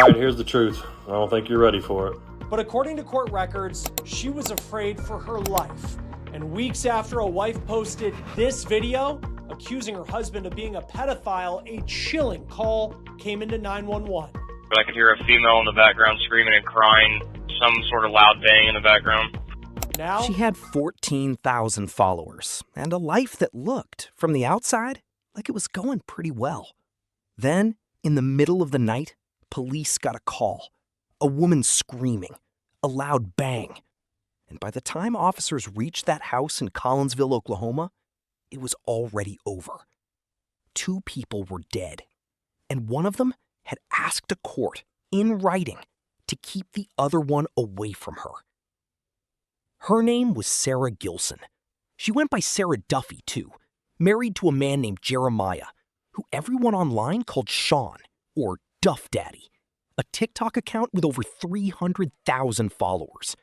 All right, here's the truth. I don't think you're ready for it. But according to court records, she was afraid for her life. And weeks after a wife posted this video accusing her husband of being a pedophile, a chilling call came into 911. But I could hear a female in the background screaming and crying, some sort of loud bang in the background. Now, she had 14,000 followers and a life that looked, from the outside, like it was going pretty well. Then, in the middle of the night, police got a call. A woman screaming, a loud bang. And by the time officers reached that house in Collinsville, Oklahoma, it was already over. 2 people were dead, and one of them had asked a court, in writing, to keep the other one away from her. Her name was Sarah Gillson. She went by Sarah Duffy, too, married to a man named Jeremiah, who everyone online called Shawn, or Duff Daddy, a TikTok account with over 300,000 followers.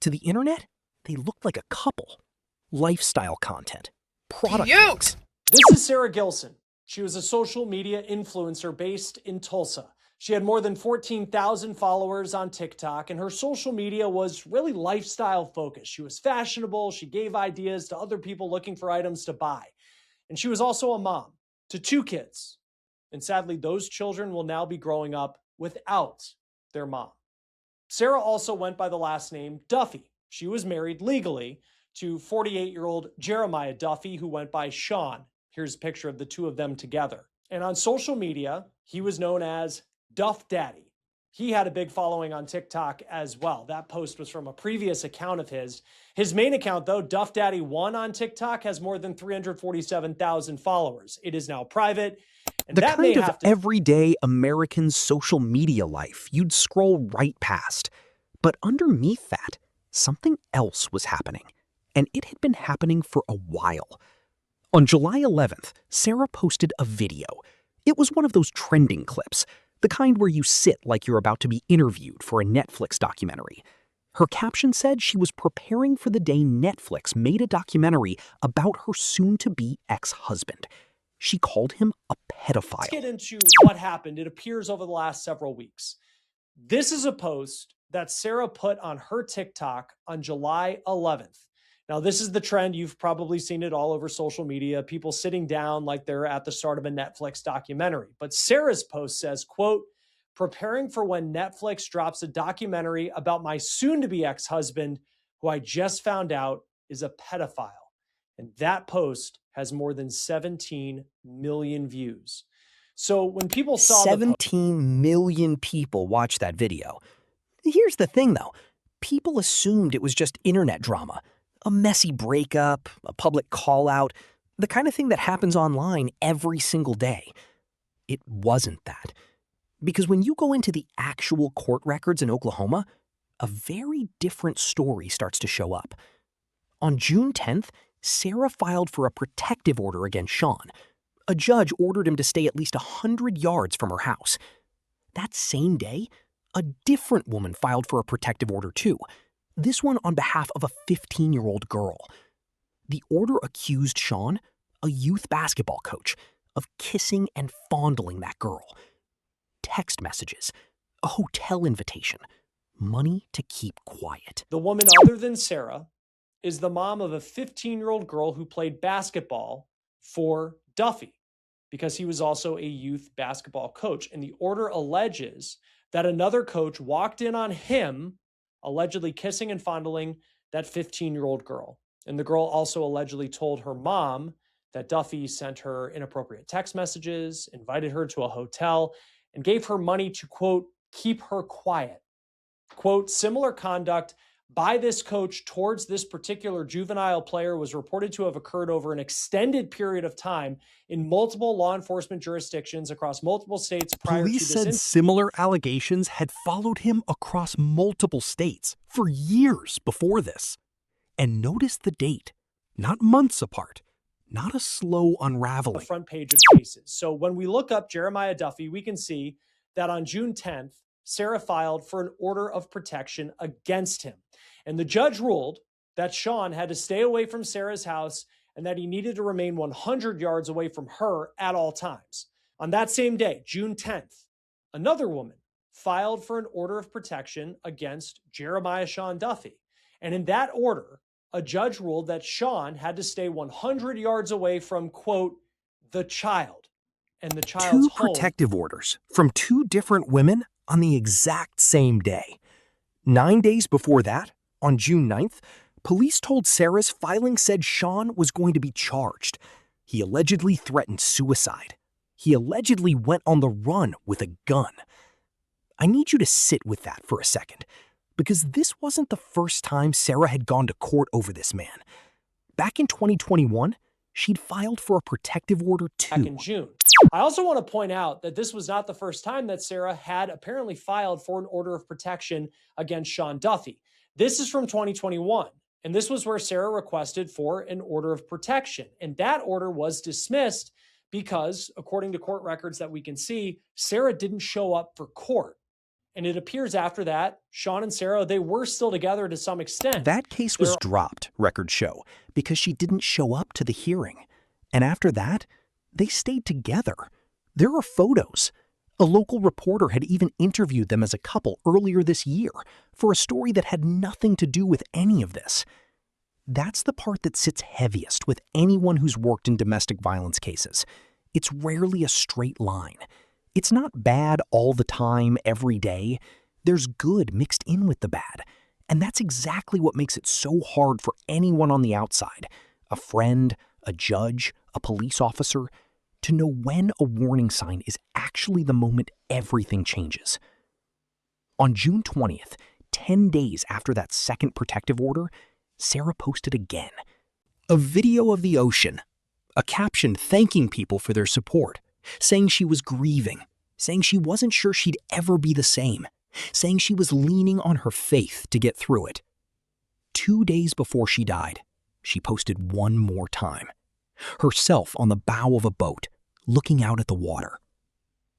To the internet, they looked like a couple. Lifestyle content, product links. This is Sarah Gillson. She was a social media influencer based in Tulsa. She had more than 14,000 followers on TikTok, and her social media was really lifestyle focused. She was fashionable. She gave ideas to other people looking for items to buy. And she was also a mom to 2 kids. And sadly, those children will now be growing up without their mom. Sarah also went by the last name Duffy. She was married legally to 48-year-old Jeremiah Duffy, who went by Shawn. Here's a picture of the 2 of them together. And on social media, he was known as Duff Daddy. He had a big following on TikTok as well. That post was from a previous account of his. His main account, though, Duff Daddy 1 on TikTok, has more than 347,000 followers. It is now private. And the that kind of everyday American social media life you'd scroll right past. But underneath that, something else was happening. And it had been happening for a while. On July 11th, Sarah posted a video. It was one of those trending clips, the kind where you sit like you're about to be interviewed for a Netflix documentary. Her caption said she was preparing for the day Netflix made a documentary about her soon-to-be ex-husband. She called him a pedophile. Let's get into what happened. It appears over the last several weeks. This is a post that Sarah put on her TikTok on July 11th. Now, this is the trend. You've probably seen it all over social media, people sitting down like they're at the start of a Netflix documentary. But Sarah's post says, quote, "Preparing for when Netflix drops a documentary about my soon-to-be ex-husband, who I just found out is a pedophile." And that post has more than 17 million views. So when people saw 17 million people watched that video. Here's the thing, though. People assumed it was just internet drama. A messy breakup, a public call-out, the kind of thing that happens online every single day. It wasn't that. Because when you go into the actual court records in Oklahoma, a very different story starts to show up. On June 10th, Sarah filed for a protective order against Shawn. A judge ordered him to stay at least 100 yards from her house. That same day, a different woman filed for a protective order too. This one on behalf of a 15-year-old girl. The order accused Shawn, a youth basketball coach, of kissing and fondling that girl. Text messages, a hotel invitation, money to keep quiet. The woman other than Sarah is the mom of a 15-year-old girl who played basketball for Duffy because he was also a youth basketball coach. And the order alleges that another coach walked in on him allegedly kissing and fondling that 15-year-old girl. And the girl also allegedly told her mom that Duffy sent her inappropriate text messages, invited her to a hotel, and gave her money to, quote, keep her quiet. Quote, similar conduct by this coach towards this particular juvenile player was reported to have occurred over an extended period of time in multiple law enforcement jurisdictions across multiple states prior to this. Police said similar allegations had followed him across multiple states for years before this. And notice the date, not months apart, not a slow unraveling. The front page of cases. So when we look up Jeremiah Duffy, we can see that on June 10th, Sarah filed for an order of protection against him. And the judge ruled that Shawn had to stay away from Sarah's house and that he needed to remain 100 yards away from her at all times. On that same day, June 10th, another woman filed for an order of protection against Jeremiah Shawn Duffy. And in that order, a judge ruled that Shawn had to stay 100 yards away from, quote, the child and the child's home. Two protective orders from two different women on the exact same day. 9 days before that, on June 9th, police told Sarah's filing said Shawn was going to be charged. He allegedly threatened suicide. He allegedly went on the run with a gun. I need you to sit with that for a second, because this wasn't the first time Sarah had gone to court over this man. Back in 2021, she'd filed for a protective order too. Back in June. I also want to point out that this was not the first time that Sarah had apparently filed for an order of protection against Shawn Duffy. This is from 2021, and this was where Sarah requested for an order of protection. And that order was dismissed because, according to court records that we can see, Sarah didn't show up for court. And it appears after that, Shawn and Sarah, they were still together to some extent. That case was dropped, records show, because she didn't show up to the hearing. And after that, they stayed together. There are photos. A local reporter had even interviewed them as a couple earlier this year for a story that had nothing to do with any of this. That's the part that sits heaviest with anyone who's worked in domestic violence cases. It's rarely a straight line. It's not bad all the time, every day. There's good mixed in with the bad. And that's exactly what makes it so hard for anyone on the outside, a friend, a judge, a police officer, to know when a warning sign is actually the moment everything changes. On June 20th, 10 days after that second protective order, Sarah posted again. A video of the ocean, a caption thanking people for their support, saying she was grieving, saying she wasn't sure she'd ever be the same, saying she was leaning on her faith to get through it. 2 days before she died, she posted one more time. Herself on the bow of a boat, looking out at the water.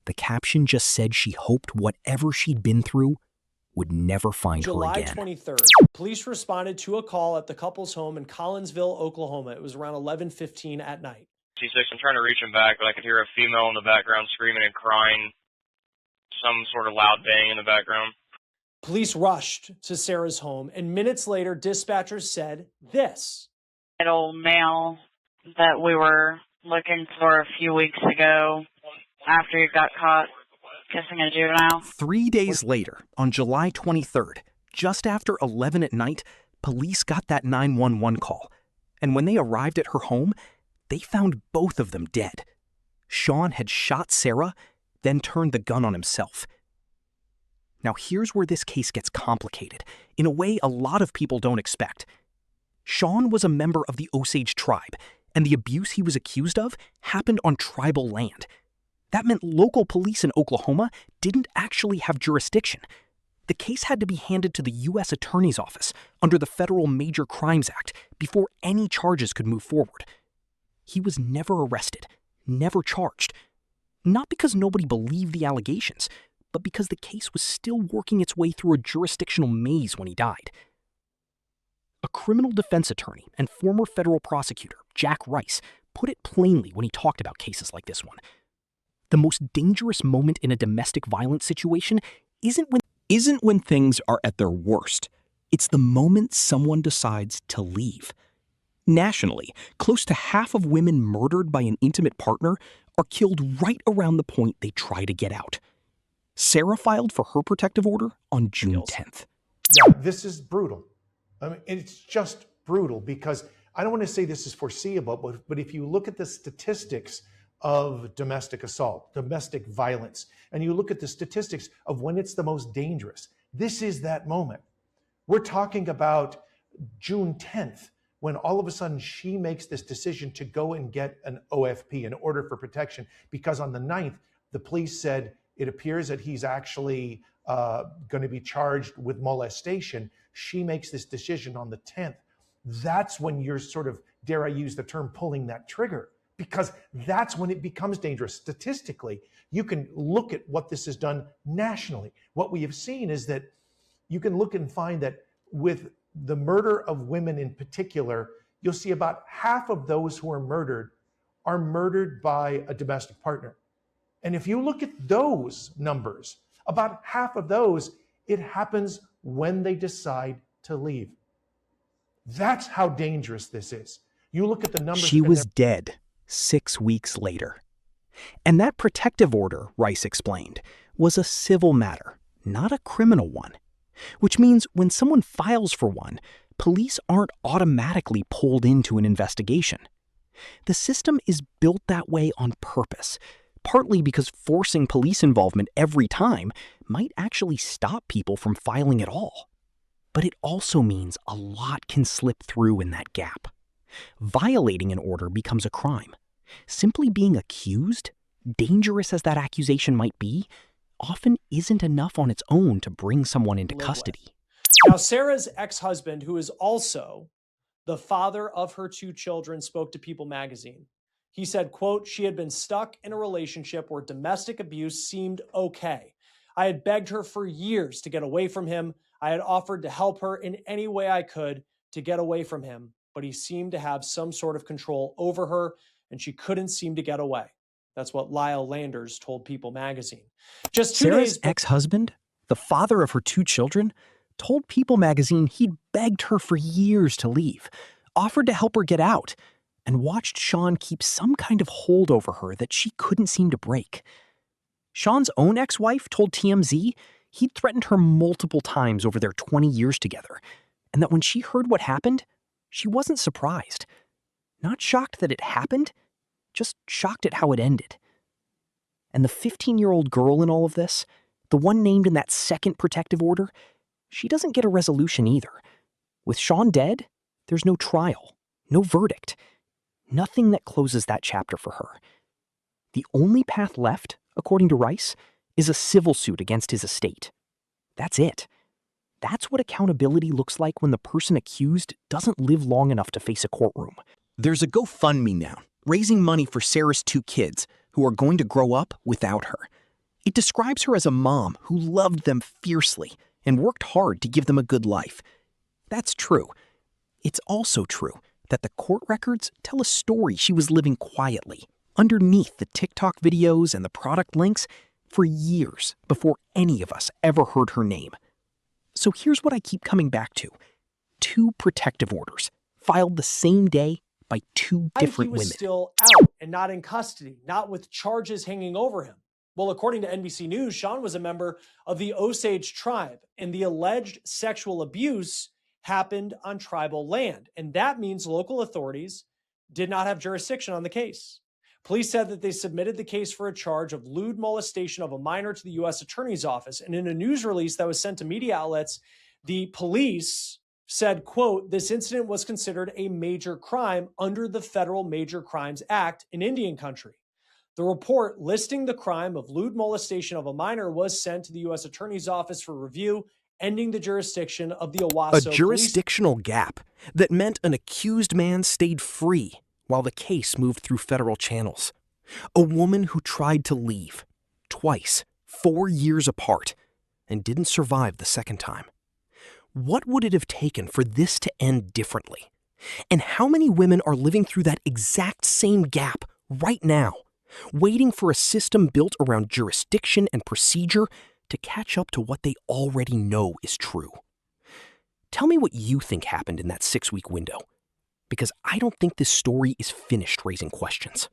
The caption just said she hoped whatever she'd been through would never find her again. July 23rd, police responded to a call at the couple's home in Collinsville, Oklahoma. It was around 11:15 at night. I'm trying to reach him back, but I could hear a female in the background screaming and crying, some sort of loud bang in the background. Police rushed to Sarah's home, and minutes later, dispatchers said this. An old male that we were looking for a few weeks ago after he got caught kissing a juvenile. 3 days later, on July 23rd, just after 11 at night, police got that 911 call. And when they arrived at her home, they found both of them dead. Shawn had shot Sarah, then turned the gun on himself. Now here's where this case gets complicated, in a way a lot of people don't expect. Shawn was a member of the Osage tribe, and the abuse he was accused of happened on tribal land. That meant local police in Oklahoma didn't actually have jurisdiction. The case had to be handed to the U.S. Attorney's Office under the Federal Major Crimes Act before any charges could move forward. He was never arrested, never charged. Not because nobody believed the allegations, but because the case was still working its way through a jurisdictional maze when he died. A criminal defense attorney and former federal prosecutor, Jack Rice, put it plainly when he talked about cases like this one. The most dangerous moment in a domestic violence situation isn't when things are at their worst. It's the moment someone decides to leave. Nationally, close to half of women murdered by an intimate partner are killed right around the point they try to get out. Sarah filed for her protective order on June 10th. Yeah, this is brutal. I mean, it's just brutal because I don't want to say this is foreseeable, but if you look at the statistics of domestic assault, domestic violence, and you look at the statistics of when it's the most dangerous, this is that moment. We're talking about June 10th, when all of a sudden she makes this decision to go and get an OFP, an order for protection, because on the 9th, the police said it appears that he's actually going to be charged with molestation. She makes this decision on the 10th. That's when you're sort of, dare I use the term, pulling that trigger, because that's when it becomes dangerous. Statistically, you can look at what this has done nationally. What we have seen is that you can look and find that with the murder of women in particular, you'll see about half of those who are murdered by a domestic partner. And if you look at those numbers, About half of those, it happens when they decide to leave. That's how dangerous this is. You look at the numbers. She was dead 6 weeks later. And that protective order, Rice explained, was a civil matter, not a criminal one. Which means when someone files for one, police aren't automatically pulled into an investigation. The system is built that way on purpose, partly because forcing police involvement every time might actually stop people from filing at all. But it also means a lot can slip through in that gap. Violating an order becomes a crime. Simply being accused, dangerous as that accusation might be, often isn't enough on its own to bring someone into custody. Now, Sarah's ex-husband, who is also the father of her 2 children, spoke to People magazine. He said, quote, "She had been stuck in a relationship where domestic abuse seemed okay. I had begged her for years to get away from him. I had offered to help her in any way I could to get away from him, but he seemed to have some sort of control over her, and she couldn't seem to get away." That's what Lyle Landers told People magazine. Just 2 Sarah's days. ex-husband, the father of her 2 children, told People magazine he'd begged her for years to leave, offered to help her get out, and watched Shawn keep some kind of hold over her that she couldn't seem to break. Shawn's own ex-wife told TMZ he'd threatened her multiple times over their 20 years together, and that when she heard what happened, she wasn't surprised. Not shocked that it happened, just shocked at how it ended. And the 15-year-old girl in all of this, the one named in that second protective order, she doesn't get a resolution either. With Shawn dead, there's no trial, no verdict, nothing that closes that chapter for her. The only path left, according to Rice, is a civil suit against his estate. That's it. That's what accountability looks like when the person accused doesn't live long enough to face a courtroom. There's a GoFundMe now, raising money for Sarah's 2 kids, who are going to grow up without her. It describes her as a mom who loved them fiercely and worked hard to give them a good life. That's true. It's also true that the court records tell a story she was living quietly, underneath the TikTok videos and the product links, for years before any of us ever heard her name. So here's what I keep coming back to. 2 protective orders, filed the same day by 2 different women. He was still out and not in custody, not with charges hanging over him. Well, according to NBC News, Shawn was a member of the Osage tribe, and the alleged sexual abuse happened on tribal land. And that means local authorities did not have jurisdiction on the case. Police said that they submitted the case for a charge of lewd molestation of a minor to the U.S. Attorney's Office. And in a news release that was sent to media outlets, the police said, quote, "This incident was considered a major crime under the Federal Major Crimes Act in Indian country." The report listing the crime of lewd molestation of a minor was sent to the U.S. Attorney's Office for review, ending the jurisdiction of the Owasso A jurisdictional gap that meant an accused man stayed free while the case moved through federal channels. A woman who tried to leave, twice, 4 years apart, and didn't survive the second time. What would it have taken for this to end differently? And how many women are living through that exact same gap right now, waiting for a system built around jurisdiction and procedure to catch up to what they already know is true? Tell me what you think happened in that 6-week window, because I don't think this story is finished raising questions.